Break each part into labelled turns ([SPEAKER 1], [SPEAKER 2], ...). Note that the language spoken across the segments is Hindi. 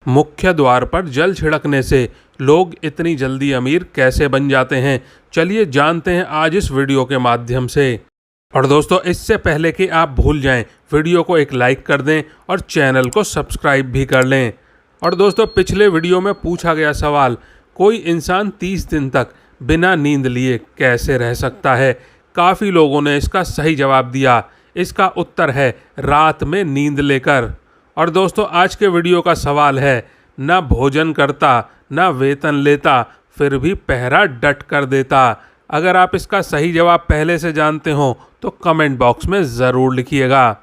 [SPEAKER 1] मुख्य द्वार पर जल छिड़कने से लोग इतनी जल्दी अमीर कैसे बन जाते हैं? चलिए जानते हैं आज इस वीडियो के माध्यम से। और दोस्तों, इससे पहले कि आप भूल जाएं, वीडियो को एक लाइक कर दें और चैनल को सब्सक्राइब भी कर लें। और दोस्तों, पिछले वीडियो में पूछा गया सवाल, कोई इंसान 30 दिन तक बिना नींद लिए कैसे रह सकता है? काफ़ी लोगों ने इसका सही जवाब दिया। इसका उत्तर है रात में नींद लेकर। और दोस्तों, आज के वीडियो का सवाल है, ना भोजन करता, ना वेतन लेता, फिर भी पहरा डट कर देता। अगर आप इसका सही जवाब पहले से जानते हो तो कमेंट बॉक्स में ज़रूर लिखिएगा।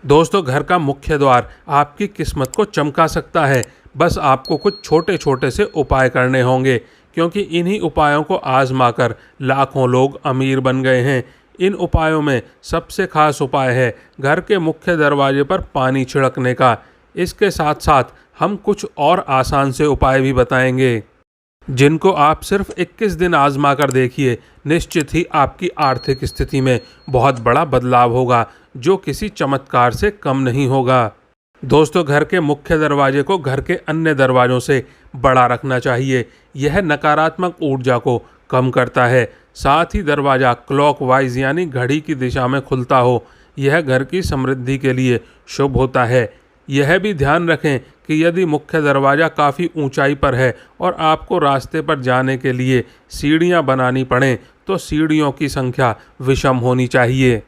[SPEAKER 1] दोस्तों, घर का मुख्य द्वार आपकी किस्मत को चमका सकता है। बस आपको कुछ छोटे छोटे से उपाय करने होंगे, क्योंकि इन्हीं उपायों को आजमाकर लाखों लोग अमीर बन गए हैं। इन उपायों में सबसे खास उपाय है घर के मुख्य दरवाजे पर पानी छिड़कने का। इसके साथ साथ हम कुछ और आसान से उपाय भी बताएंगे, जिनको आप सिर्फ 21 दिन आजमा कर देखिए। निश्चित ही आपकी आर्थिक स्थिति में बहुत बड़ा बदलाव होगा, जो किसी चमत्कार से कम नहीं होगा। दोस्तों, घर के मुख्य दरवाजे को घर के अन्य दरवाजों से बड़ा रखना चाहिए। यह नकारात्मक ऊर्जा को कम करता है। साथ ही दरवाज़ा क्लॉकवाइज यानी घड़ी की दिशा में खुलता हो। यह घर की समृद्धि के लिए शुभ होता है। यह भी ध्यान रखें कि यदि मुख्य दरवाज़ा काफ़ी ऊंचाई पर है और आपको रास्ते पर जाने के लिए सीढ़ियां बनानी पड़ें, तो सीढ़ियों की संख्या विषम होनी चाहिए।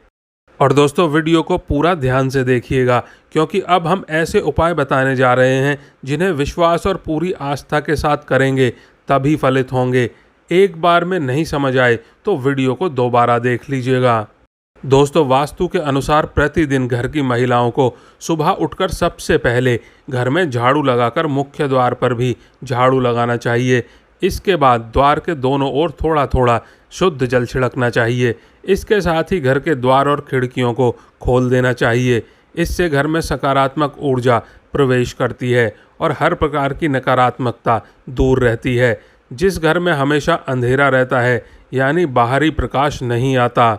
[SPEAKER 1] और दोस्तों, वीडियो को पूरा ध्यान से देखिएगा, क्योंकि अब हम ऐसे उपाय बताने जा रहे हैं जिन्हें विश्वास और पूरी आस्था के साथ करेंगे तभी फलित होंगे। एक बार में नहीं समझ आए तो वीडियो को दोबारा देख लीजिएगा। दोस्तों, वास्तु के अनुसार प्रतिदिन घर की महिलाओं को सुबह उठकर सबसे पहले घर में झाड़ू लगाकर मुख्य द्वार पर भी झाड़ू लगाना चाहिए। इसके बाद द्वार के दोनों ओर थोड़ा थोड़ा शुद्ध जल छिड़कना चाहिए। इसके साथ ही घर के द्वार और खिड़कियों को खोल देना चाहिए। इससे घर में सकारात्मक ऊर्जा प्रवेश करती है और हर प्रकार की नकारात्मकता दूर रहती है। जिस घर में हमेशा अंधेरा रहता है, यानी बाहरी प्रकाश नहीं आता,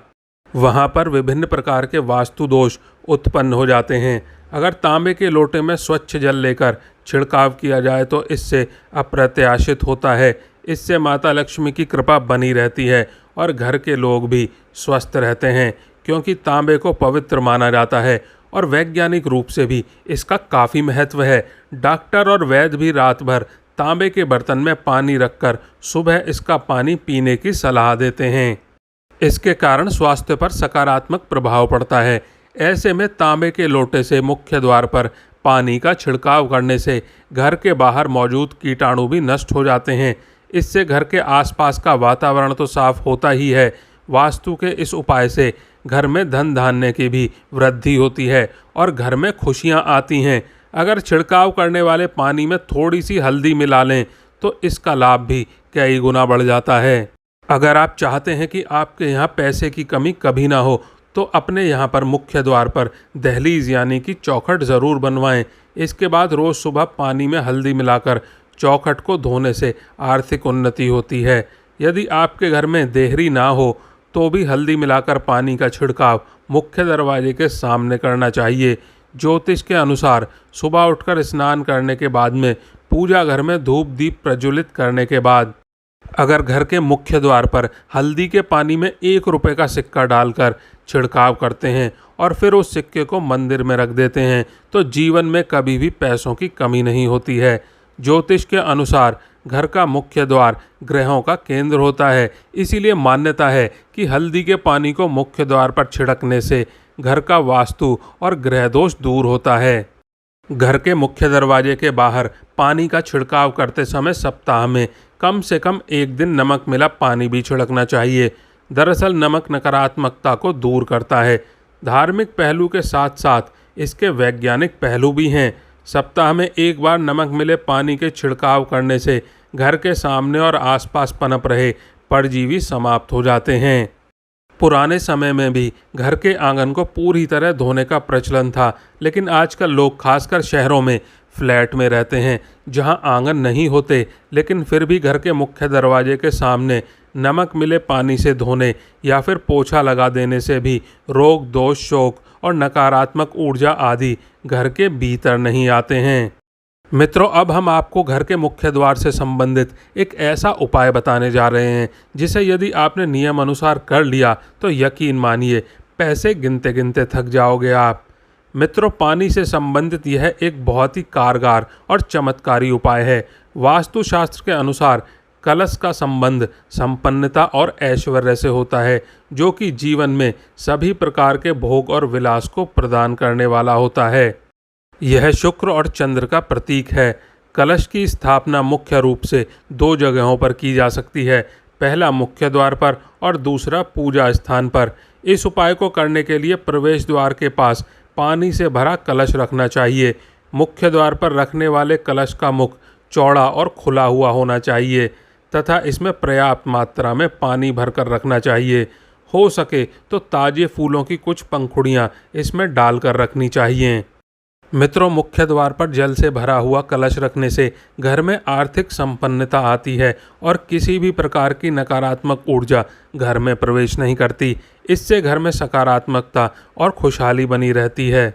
[SPEAKER 1] वहाँ पर विभिन्न प्रकार के वास्तु दोष उत्पन्न हो जाते हैं। अगर तांबे के लोटे में स्वच्छ जल लेकर छिड़काव किया जाए तो इससे अप्रत्याशित होता है। इससे माता लक्ष्मी की कृपा बनी रहती है और घर के लोग भी स्वस्थ रहते हैं, क्योंकि तांबे को पवित्र माना जाता है और वैज्ञानिक रूप से भी इसका काफ़ी महत्व है। डॉक्टर और वैद्य भी रात भर तांबे के बर्तन में पानी रखकर सुबह इसका पानी पीने की सलाह देते हैं। इसके कारण स्वास्थ्य पर सकारात्मक प्रभाव पड़ता है। ऐसे में तांबे के लोटे से मुख्य द्वार पर पानी का छिड़काव करने से घर के बाहर मौजूद कीटाणु भी नष्ट हो जाते हैं। इससे घर के आसपास का वातावरण तो साफ होता ही है, वास्तु के इस उपाय से घर में धन धान्य की भी वृद्धि होती है और घर में खुशियां आती हैं। अगर छिड़काव करने वाले पानी में थोड़ी सी हल्दी मिला लें तो इसका लाभ भी कई गुना बढ़ जाता है। अगर आप चाहते हैं कि आपके यहाँ पैसे की कमी कभी ना हो, तो अपने यहाँ पर मुख्य द्वार पर दहलीज यानी कि चौखट ज़रूर बनवाएं। इसके बाद रोज़ सुबह पानी में हल्दी मिलाकर चौखट को धोने से आर्थिक उन्नति होती है। यदि आपके घर में देहरी ना हो तो भी हल्दी मिलाकर पानी का छिड़काव मुख्य दरवाजे के सामने करना चाहिए। ज्योतिष के अनुसार सुबह उठकर स्नान करने के बाद में पूजा घर में धूप दीप प्रज्वलित करने के बाद अगर घर के मुख्य द्वार पर हल्दी के पानी में 1 रुपये का सिक्का डालकर छिड़काव करते हैं और फिर उस सिक्के को मंदिर में रख देते हैं, तो जीवन में कभी भी पैसों की कमी नहीं होती है। ज्योतिष के अनुसार घर का मुख्य द्वार ग्रहों का केंद्र होता है। इसीलिए मान्यता है कि हल्दी के पानी को मुख्य द्वार पर छिड़कने से घर का वास्तु और ग्रह दोष दूर होता है। घर के मुख्य दरवाजे के बाहर पानी का छिड़काव करते समय सप्ताह में कम से कम 1 दिन नमक मिला पानी भी छिड़कना चाहिए। दरअसल नमक नकारात्मकता को दूर करता है। धार्मिक पहलू के साथ साथ इसके वैज्ञानिक पहलू भी हैं। सप्ताह में 1 बार नमक मिले पानी के छिड़काव करने से घर के सामने और आसपास पनप रहे परजीवी समाप्त हो जाते हैं। पुराने समय में भी घर के आंगन को पूरी तरह धोने का प्रचलन था, लेकिन आजकल लोग खासकर शहरों में फ्लैट में रहते हैं जहां आंगन नहीं होते, लेकिन फिर भी घर के मुख्य दरवाजे के सामने नमक मिले पानी से धोने या फिर पोछा लगा देने से भी रोग दोष शोक और नकारात्मक ऊर्जा आदि घर के भीतर नहीं आते हैं। मित्रों, अब हम आपको घर के मुख्य द्वार से संबंधित एक ऐसा उपाय बताने जा रहे हैं जिसे यदि आपने नियम अनुसार कर लिया तो यकीन मानिए पैसे गिनते गिनते थक जाओगे आप। मित्रों, पानी से संबंधित यह एक बहुत ही कारगर और चमत्कारी उपाय है। वास्तुशास्त्र के अनुसार कलश का संबंध संपन्नता और ऐश्वर्य से होता है, जो कि जीवन में सभी प्रकार के भोग और विलास को प्रदान करने वाला होता है। यह शुक्र और चंद्र का प्रतीक है। कलश की स्थापना मुख्य रूप से दो जगहों पर की जा सकती है, पहला मुख्य द्वार पर और दूसरा पूजा स्थान पर। इस उपाय को करने के लिए प्रवेश द्वार के पास पानी से भरा कलश रखना चाहिए। मुख्य द्वार पर रखने वाले कलश का मुख चौड़ा और खुला हुआ होना चाहिए तथा इसमें पर्याप्त मात्रा में पानी भरकर रखना चाहिए। हो सके तो ताजे फूलों की कुछ पंखुड़ियां इसमें डालकर रखनी चाहिए। मित्रों, मुख्य द्वार पर जल से भरा हुआ कलश रखने से घर में आर्थिक संपन्नता आती है और किसी भी प्रकार की नकारात्मक ऊर्जा घर में प्रवेश नहीं करती। इससे घर में सकारात्मकता और खुशहाली बनी रहती है।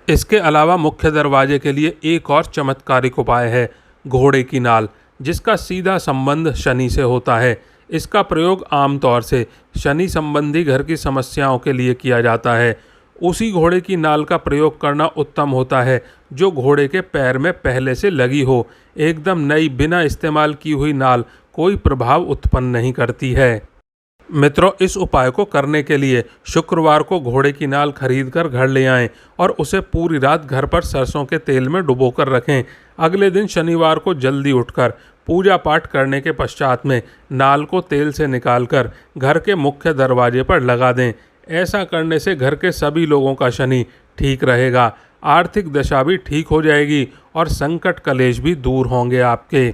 [SPEAKER 1] इसके अलावा मुख्य दरवाजे के लिए एक और चमत्कारिक उपाय है, घोड़े की नाल, जिसका सीधा संबंध शनि से होता है। इसका प्रयोग आमतौर से शनि संबंधी घर की समस्याओं के लिए किया जाता है। उसी घोड़े की नाल का प्रयोग करना उत्तम होता है जो घोड़े के पैर में पहले से लगी हो। एकदम नई बिना इस्तेमाल की हुई नाल कोई प्रभाव उत्पन्न नहीं करती है। मित्रों, इस उपाय को करने के लिए शुक्रवार को घोड़े की नाल खरीद कर घर ले आएं और उसे पूरी रात घर पर सरसों के तेल में डुबोकर रखें। अगले दिन शनिवार को जल्दी उठकर पूजा पाठ करने के पश्चात में नाल को तेल से निकालकर घर के मुख्य दरवाजे पर लगा दें। ऐसा करने से घर के सभी लोगों का शनि ठीक रहेगा, आर्थिक दशा भी ठीक हो जाएगी और संकट कलेश भी दूर होंगे आपके।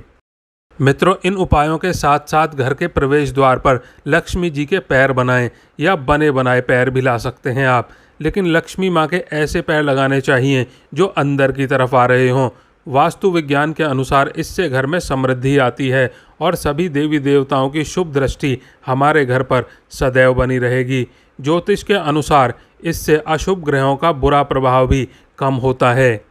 [SPEAKER 1] मित्रों, इन उपायों के साथ साथ घर के प्रवेश द्वार पर लक्ष्मी जी के पैर बनाएं या बने बनाए पैर भी ला सकते हैं आप, लेकिन लक्ष्मी माँ के ऐसे पैर लगाने चाहिए जो अंदर की तरफ आ रहे हों। वास्तु विज्ञान के अनुसार इससे घर में समृद्धि आती है और सभी देवी देवताओं की शुभ दृष्टि हमारे घर पर सदैव बनी रहेगी। ज्योतिष के अनुसार इससे अशुभ ग्रहों का बुरा प्रभाव भी कम होता है।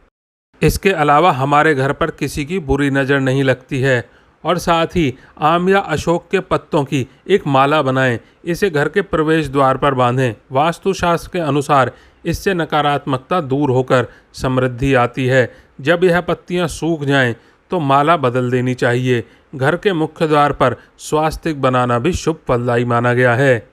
[SPEAKER 1] इसके अलावा हमारे घर पर किसी की बुरी नज़र नहीं लगती है। और साथ ही आम या अशोक के पत्तों की एक माला बनाएं, इसे घर के प्रवेश द्वार पर बांधें। वास्तुशास्त्र के अनुसार इससे नकारात्मकता दूर होकर समृद्धि आती है। जब यह पत्तियां सूख जाएं तो माला बदल देनी चाहिए। घर के मुख्य द्वार पर स्वास्तिक बनाना भी शुभ फलदायी माना गया है।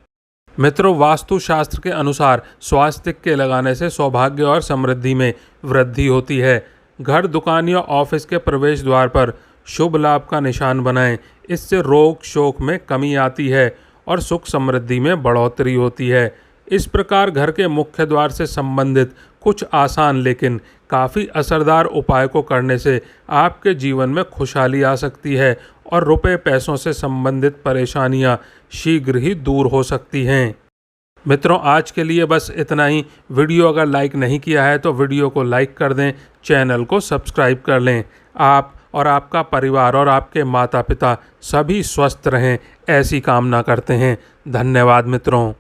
[SPEAKER 1] मित्रों, वास्तुशास्त्र के अनुसार स्वास्तिक के लगाने से सौभाग्य और समृद्धि में वृद्धि होती है। घर, दुकान या ऑफिस के प्रवेश द्वार पर शुभ लाभ का निशान बनाएं। इससे रोग शोक में कमी आती है और सुख समृद्धि में बढ़ोतरी होती है। इस प्रकार घर के मुख्य द्वार से संबंधित कुछ आसान लेकिन काफ़ी असरदार उपाय को करने से आपके जीवन में खुशहाली आ सकती है और रुपए पैसों से संबंधित परेशानियां शीघ्र ही दूर हो सकती हैं। मित्रों, आज के लिए बस इतना ही। वीडियो अगर लाइक नहीं किया है तो वीडियो को लाइक कर दें, चैनल को सब्सक्राइब कर लें। आप और आपका परिवार और आपके माता पिता सभी स्वस्थ रहें, ऐसी कामना करते हैं। धन्यवाद मित्रों।